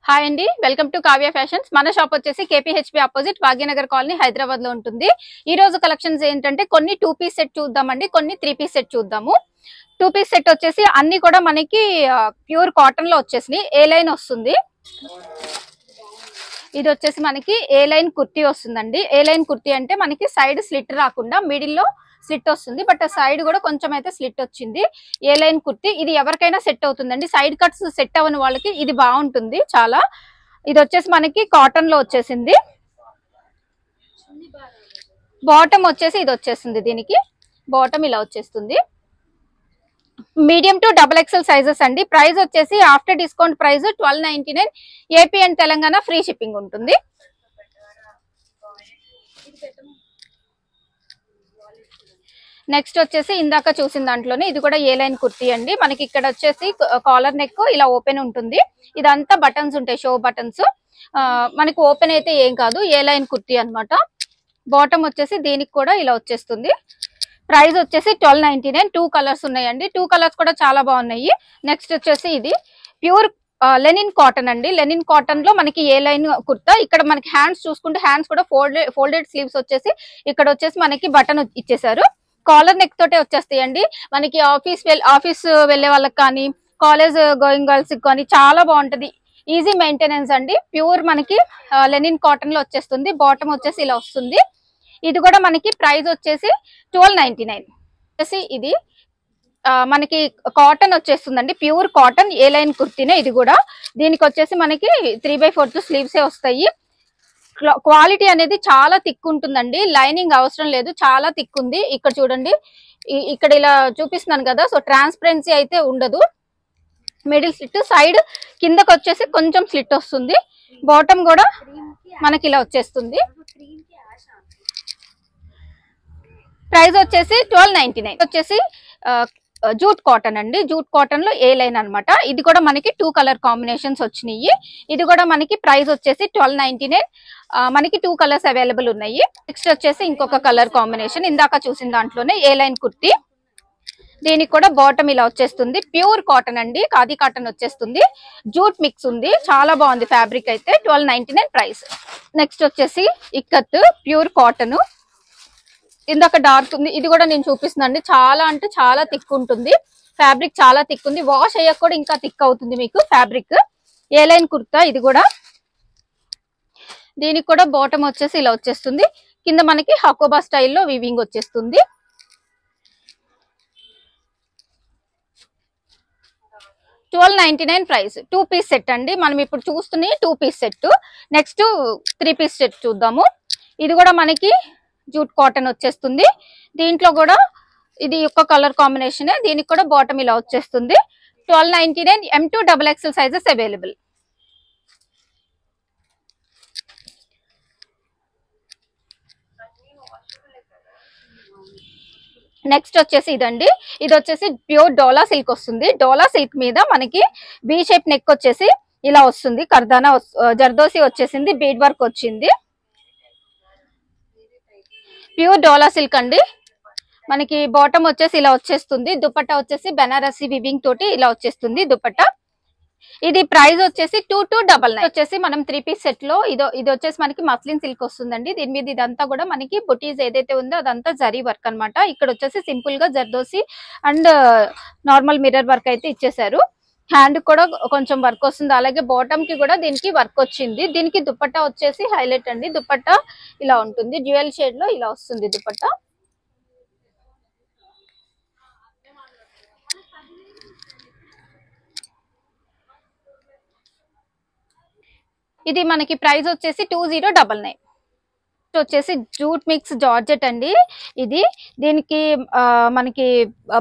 Hi అండి, welcome to Kavya fashions. మన shop వచ్చేసి కేపీహెచ్పి ఆపోజిట్ భాగ్యనగర్ కాలనీ హైదరాబాద్ లో ఉంటుంది. ఈ రోజు కలెక్షన్స్ ఏంటంటే కొన్ని 2 పీస్ సెట్ చూద్దామండి, కొన్ని 3 పీస్ సెట్ చూద్దాము. 2 పీస్ సెట్ వచ్చేసి అన్ని కూడా మనకి ప్యూర్ కాటన్ లో వచ్చేసి ఏ లైన్ వస్తుంది. ఇది వచ్చేసి మనకి ఏ లైన్ కుర్తీ వస్తుందండి. ఏ లైన్ కుర్తీ అంటే మనకి సైడ్ స్లిట్ రాకుండా మిడిల్ లో స్లిట్ వస్తుంది, బట్ సైడ్ కూడా కొంచెం అయితే స్లిట్ వచ్చింది. ఏ లైన్ కుర్తీ ఇది ఎవరికైనా సెట్ అవుతుందండి. సైడ్ కట్స్ సెట్ అవ్వని వాళ్ళకి ఇది బాగుంటుంది చాలా. ఇది వచ్చేసి మనకి కాటన్ లో వచ్చేసింది. బాటమ్ వచ్చేసి ఇది వచ్చేసింది, దీనికి బాటమ్ ఇలా వచ్చేస్తుంది. మీడియం టు XXL సైజెస్ అండి. ప్రైస్ వచ్చేసి after discount price 1299. AP and Telangana free shipping ఉంటుంది. నెక్స్ట్ వచ్చేసి ఇందాక చూసిన దాంట్లోనే ఇది కూడా ఏ లైన్ కుర్తీ అండి. మనకి ఇక్కడ వచ్చేసి కాలర్ నెక్ ఇలా ఓపెన్ ఉంటుంది. ఇదంతా బటన్స్ ఉంటాయి, షో బటన్స్. మనకి ఓపెన్ అయితే ఏం కాదు, ఏ లైన్ కుర్తీ అన్నమాట. బాటమ్ వచ్చేసి దీనికి కూడా ఇలా వచ్చేస్తుంది. ప్రైస్ వచ్చేసి 1299. 2 కలర్స్ ఉన్నాయండి. 2 కలర్స్ కూడా చాలా బాగున్నాయి. నెక్స్ట్ వచ్చేసి ఇది ప్యూర్ లెనిన్ కాటన్ అండి. లెనిన్ కాటన్ లో మనకి ఏ లైన్ కుర్తా. ఇక్కడ మనకి హ్యాండ్స్ చూసుకుంటే హ్యాండ్స్ కూడా ఫోల్డెడ్ స్లీవ్స్ వచ్చేసి ఇక్కడ వచ్చేసి మనకి బటన్ ఇచ్చేసారు. కాలర్ నెక్ తోటే వచ్చేస్తాయండి. మనకి ఆఫీస్ వెళ్లే వాళ్ళకి కానీ, కాలేజ్ గోయింగ్ గర్ల్స్ కానీ చాలా బాగుంటది. ఈజీ మెయింటెనెన్స్ అండి. ప్యూర్ మనకి లెనిన్ కాటన్ లో వచ్చేస్తుంది. బాటమ్ వచ్చేసి ఇలా వస్తుంది. ఇది కూడా మనకి ప్రైస్ వచ్చేసి 1299. వచ్చేసి ఇది మనకి కాటన్ వచ్చేస్తుందండి. ప్యూర్ కాటన్ ఏ లైన్ కుర్తీనే ఇది కూడా. దీనికి వచ్చేసి మనకి 3/4 స్లీవ్సే వస్తాయి. క్వాలిటీ అనేది చాలా థిక్ ఉంటుందండి. లైనింగ్ అవసరం లేదు, చాలా థిక్ ఉంది. ఇక్కడ చూడండి, ఇక్కడ ఇలా చూపిస్తున్నాను కదా, సో ట్రాన్స్పరెన్సీ అయితే ఉండదు. మిడిల్ స్లిట్, సైడ్ కిందకి వచ్చేసి కొంచెం స్లిట్ వస్తుంది. బాటమ్ కూడా మనకి ఇలా వచ్చేస్తుంది. ప్రైస్ వచ్చేసి 1299. వచ్చేసి జూట్ కాటన్ అండి. జూట్ కాటన్ లో ఏ లైన్ అనమాట. ఇది కూడా మనకి 2 కలర్ కాంబినేషన్స్ వచ్చినాయి. ఇది కూడా మనకి ప్రైస్ వచ్చేసి 1299. మనకి 2 కలర్స్ అవైలబుల్ ఉన్నాయి. నెక్స్ట్ వచ్చేసి ఇంకొక కలర్ కాంబినేషన్ ఇందాక చూసిన దాంట్లోనే ఏ లైన్ కుర్తీ. దీనికి కూడా బాటమ్ ఇలా వచ్చేస్తుంది. ప్యూర్ కాటన్ అండి, ఖాదీ కాటన్ వచ్చేస్తుంది. జూట్ మిక్స్ ఉంది, చాలా బాగుంది ఫ్యాబ్రిక్ అయితే. 1299 ప్రైస్. నెక్స్ట్ వచ్చేసి ఇక్కత్ ప్యూర్ కాటన్. ఇందాక డార్క్ ఉంది, ఇది కూడా నేను చూపిస్తున్నాను. చాలా అంటే చాలా థిక్ ఉంటుంది ఫ్యాబ్రిక్, చాలా థిక్ ఉంది. వాష్ అయ్యాక కూడా ఇంకా థిక్ అవుతుంది మీకు ఫ్యాబ్రిక్. ఏ లైన్ కుర్తా ఇది కూడా. దీనికి కూడా బాటమ్ వచ్చేసి ఇలా వచ్చేస్తుంది. కింద మనకి హకోబా స్టైల్లో వీవింగ్ వచ్చేస్తుంది. $1299 ప్రైస్. 2 పీస్ సెట్ అండి. మనం ఇప్పుడు చూస్తున్న 2 piece set. Next 3 piece set చూద్దాము. ఇది కూడా మనకి జూట్ కాటన్ వచ్చేస్తుంది. దీంట్లో కూడా ఇది ఒక కలర్ కాంబినేషన్. దీనికి కూడా బాటమ్ ఇలా వచ్చేస్తుంది. 1299. M to XXL sizes available. Next వచ్చేసి ఇదండి. ఇది వచ్చేసి ప్యూర్ డోలా సిల్క్ వస్తుంది. డోలా సిల్క్ మీద మనకి బీ షేప్ నెక్ వచ్చేసి ఇలా వస్తుంది. కర్దానా జర్దోసి వచ్చేసింది, బీడ్ వర్క్ వచ్చింది. ప్యూర్ డోలా సిల్క్ అండి. మనకి బాటమ్ వచ్చేసి ఇలా వచ్చేస్తుంది. దుపట్టా వచ్చేసి బెనారసి వివింగ్ తోటి ఇలా వచ్చేస్తుంది దుపట్టా. ఇది ప్రైస్ వచ్చేసి 2299. వచ్చేసి మనం 3 పీస్ సెట్ లో ఇది వచ్చేసి మనకి మస్లిన్ సిల్క్ వస్తుందండి. దీని మీద ఇదంతా కూడా మనకి బుటీస్ ఏదైతే ఉందో అదంతా జరీ వర్క్ అనమాట. ఇక్కడ వచ్చేసి సింపుల్ గా zardozi and normal mirror work అయితే ఇచ్చేసారు. హ్యాండ్ కూడా కొంచెం వర్క్ వస్తుంది. అలాగే బాటమ్ కి కూడా దీనికి వర్క్ వచ్చింది. దీనికి దుపట్టా వచ్చేసి హైలైట్ అండి. దుపట్టా ఇలా ఉంటుంది, డ్యూయల్ షేడ్ లో ఇలా వస్తుంది దుపట్టా. ఇది మనకి ప్రైస్ వచ్చేసి 2099. వచ్చేసి జూట్ మిక్స్ జార్జెట్ అండి. ఇది దీనికి మనకి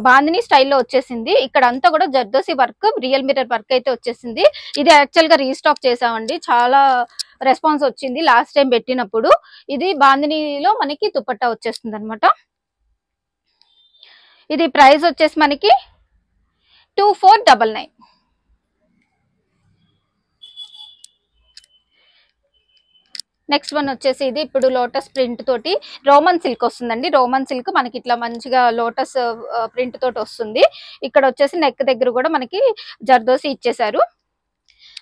బాందిని స్టైల్లో వచ్చేసింది. ఇక్కడ అంతా కూడా zardozi work, real mirror work అయితే వచ్చేసింది. ఇది యాక్చువల్ గా రీస్టాక్ చేసామండి, చాలా రెస్పాన్స్ వచ్చింది లాస్ట్ టైం పెట్టినప్పుడు. ఇది బాందినిలో మనకి దుపట్టా వచ్చేస్తుంది అనమాట. ఇది ప్రైస్ వచ్చేసి మనకి 2499. నెక్స్ట్ వన్ వచ్చేసి ఇది ఇప్పుడు లోటస్ ప్రింట్ తోటి రోమన్ సిల్క్ వస్తుందండి. రోమన్ సిల్క్ మనకి ఇట్లా మంచిగా లోటస్ ప్రింట్ తోటి వస్తుంది. ఇక్కడ వచ్చేసి నెక్ దగ్గర కూడా మనకి జర్దోసి ఇచ్చేసారు.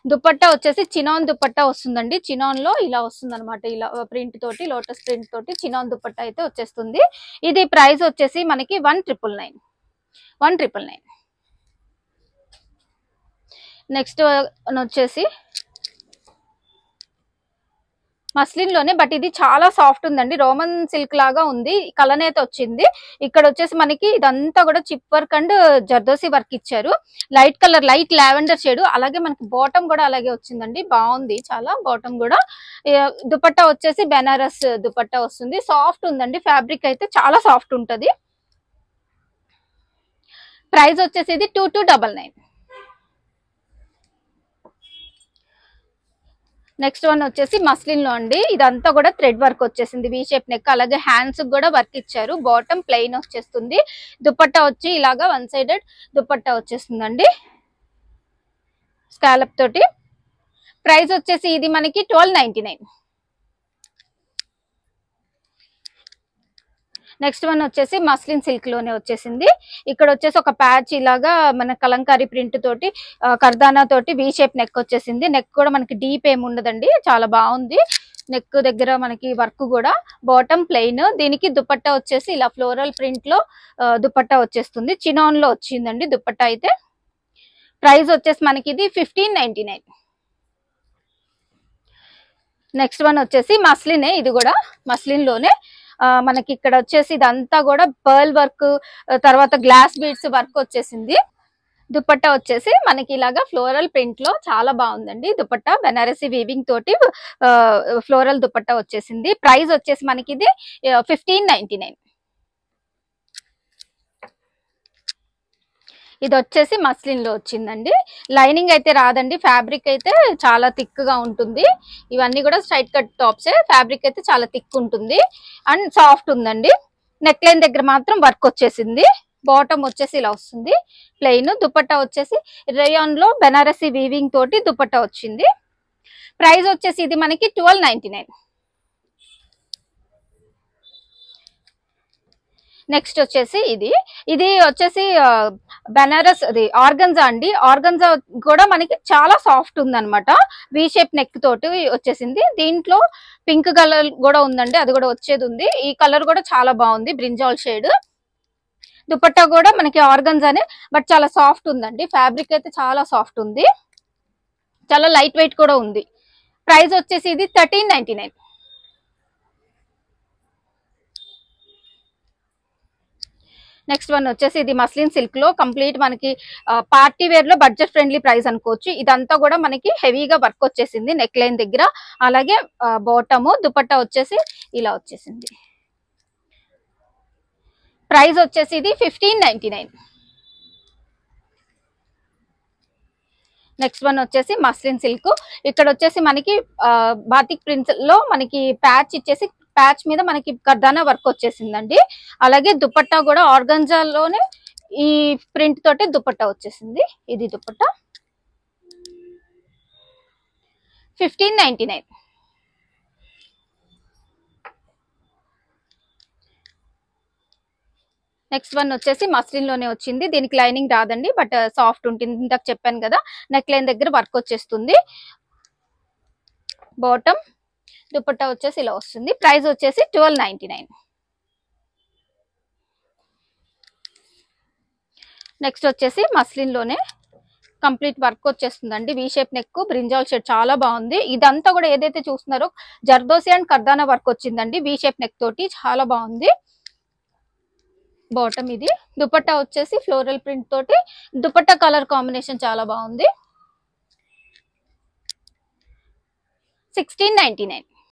దుపట్టా వచ్చేసి చినాన్ దుపట్టా వస్తుందండి. చినాన్ లో ఇలా వస్తుంది అనమాట, ఇలా ప్రింట్ తోటి, లోటస్ ప్రింట్ తోటి చినాన్ దుపట్టా అయితే వచ్చేస్తుంది. ఇది ప్రైస్ వచ్చేసి మనకి 1999. నెక్స్ట్ వచ్చేసి మస్లిన్ లోనే, బట్ ఇది చాలా సాఫ్ట్ ఉందండి, రోమన్ సిల్క్ లాగా ఉంది, కలనేత వచ్చింది. ఇక్కడ వచ్చేసి మనకి ఇదంతా కూడా chip work and zardosi work ఇచ్చారు. Light colour, light lavender shade. అలాగే మనకి బాటమ్ కూడా అలాగే వచ్చిందండి, బాగుంది చాలా బాటమ్ కూడా. దుపట్టా వచ్చేసి బెనారస్ దుపట్టా వస్తుంది, సాఫ్ట్ ఉందండి, ఫ్యాబ్రిక్ అయితే చాలా సాఫ్ట్ ఉంటది. ప్రైస్ వచ్చేసి ఇది 2299. నెక్స్ట్ వన్ వచ్చేసి మస్లిన్ లో అండి, ఇదంతా కూడా థ్రెడ్ వర్క్ వచ్చేసింది, వి షేప్ నెక్, అలాగే హ్యాండ్స్ కూడా వర్క్ ఇచ్చారు. బాటమ్ ప్లెయిన్ వచ్చేస్తుంది, దుపట్టా వచ్చి ఇలాగా వన్ సైడెడ్ దుపట్టా వచ్చేస్తుందండి స్కాలప్ తోటి. ప్రైస్ వచ్చేసి ఇది మనకి 1299. నెక్స్ట్ వన్ వచ్చేసి మస్లిన్ సిల్క్ లోనే వచ్చేసింది. ఇక్కడ వచ్చేసి ఒక ప్యాచ్ ఇలాగా మన కలంకారీ ప్రింట్ తోటి, కర్దానా తోటి వి షేప్ నెక్ వచ్చేసింది. నెక్ కూడా మనకి డీప్ ఏమి ఉండదండి, చాలా బాగుంది. నెక్ దగ్గర మనకి వర్క్ కూడా, బాటమ్ ప్లెయిన్, దీనికి దుపట్టా వచ్చేసి ఇలా ఫ్లోరల్ ప్రింట్ లో దుపట్టా వచ్చేస్తుంది. చినాన్ లో వచ్చిందండి దుపట్టా అయితే. ప్రైస్ వచ్చేసి మనకి ఇది 1599. నెక్స్ట్ వన్ వచ్చేసి మస్లినే, ఇది కూడా మస్లిన్ లోనే. మనకి ఇక్కడ వచ్చేసి ఇదంతా కూడా పర్ల్ వర్క్, తర్వాత గ్లాస్ బీడ్స్ వర్క్ వచ్చేసింది. దుపట్టా వచ్చేసి మనకి ఇలాగా ఫ్లోరల్ ప్రింట్ లో చాలా బాగుందండి దుపట్టా, బెనారసి వీవింగ్ తోటి ఫ్లోరల్ దుపట్టా వచ్చేసింది. ప్రైస్ వచ్చేసి మనకి ఇది 1599. ఇది వచ్చేసి మస్లిన్ లో వచ్చిందండి, లైనింగ్ అయితే రాదండి, ఫ్యాబ్రిక్ అయితే చాలా థిక్ గా ఉంటుంది. ఇవన్నీ కూడా స్ట్రైట్ కట్ టాప్స్, ఫ్యాబ్రిక్ అయితే చాలా థిక్ ఉంటుంది అండ్ సాఫ్ట్ ఉందండి. నెక్ లైన్ దగ్గర మాత్రం వర్క్ వచ్చేసింది. బాటమ్ వచ్చేసి ఇలా వస్తుంది ప్లెయిన్, దుపట్టా వచ్చేసి రేయాన్ లో బెనారసి వీవింగ్ తోటి దుపట్టా వచ్చింది. ప్రైస్ వచ్చేసి ఇది మనకి 1299. నెక్స్ట్ వచ్చేసి ఇది వచ్చేసి బెనారస్ అది ఆర్గంజా అండి, ఆర్గంజా కూడా మనకి చాలా సాఫ్ట్ ఉందన్నమాట, వి షేప్ నెక్ తోటి వచ్చేసింది. దీంట్లో పింక్ కలర్ కూడా ఉందండి, అది కూడా వచ్చేది ఉంది. ఈ కలర్ కూడా చాలా బాగుంది, బ్రింజాల్ షేడ్. దుపట్టా కూడా మనకి ఆర్గంజానే, బట్ చాలా సాఫ్ట్ ఉందండి, ఫ్యాబ్రిక్ అయితే చాలా సాఫ్ట్ ఉంది, చాలా లైట్ వెయిట్ కూడా ఉంది. ప్రైస్ వచ్చేసి ఇది 1399. నెక్స్ట్ వన్ వచ్చేసి ఇది మస్లిన్ సిల్క్ లో కంప్లీట్ మనకి పార్టీ వేర్ లో బడ్జెట్ ఫ్రెండ్లీ ప్రైస్ అనుకోవచ్చు. ఇదంతా కూడా మనకి హెవీగా వర్క్ వచ్చేసింది నెక్ లైన్ దగ్గర, అలాగే బాటమ్, దుపట్టా వచ్చేసి ఇలా వచ్చేసింది. ప్రైస్ వచ్చేసి ఇది 1599. నెక్స్ట్ వన్ వచ్చేసి మస్లిన్ సిల్క్, ఇక్కడ వచ్చేసి మనకి బాతిక్ ప్రింట్స్ లో మనకి ప్యాచ్ ఇచ్చేసి, ప్యాచ్ మీద మనకి కర్దానా వర్క్ వచ్చేసిందండి. అలాగే దుపట్టా కూడా ఆర్గంజాలోనే ఈ ప్రింట్ తోటి దుపట్టా వచ్చేసింది. ఇది దుపట్టా 1599. నెక్స్ట్ వన్ వచ్చేసి మస్లిన్ లోనే వచ్చింది, దీనికి లైనింగ్ రాదండి, బట్ సాఫ్ట్ ఉంటుంది, ఇందాక చెప్పాను కదా. నెక్ లైన్ దగ్గర వర్క్ వచ్చేస్తుంది, బాటమ్, దుపట్టా వచ్చేసి ఇలా వస్తుంది. ప్రైస్ వచ్చేసి 1299. నెక్స్ట్ వచ్చేసి మస్లిన్ లోనే కంప్లీట్ వర్క్ వచ్చేస్తుందండి, V shape neck, brinjal shade, చాలా బాగుంది. ఇదంతా కూడా ఏదైతే చూస్తున్నారో జర్దోసి అండ్ కర్దానా వర్క్ వచ్చిందండి, వి షేప్ నెక్ తోటి, చాలా బాగుంది. బాటమ్ ఇది, దుపట్టా వచ్చేసి ఫ్లోరల్ ప్రింట్ తోటి, దుపట్టా కలర్ కాంబినేషన్ చాలా బాగుంది. 1699.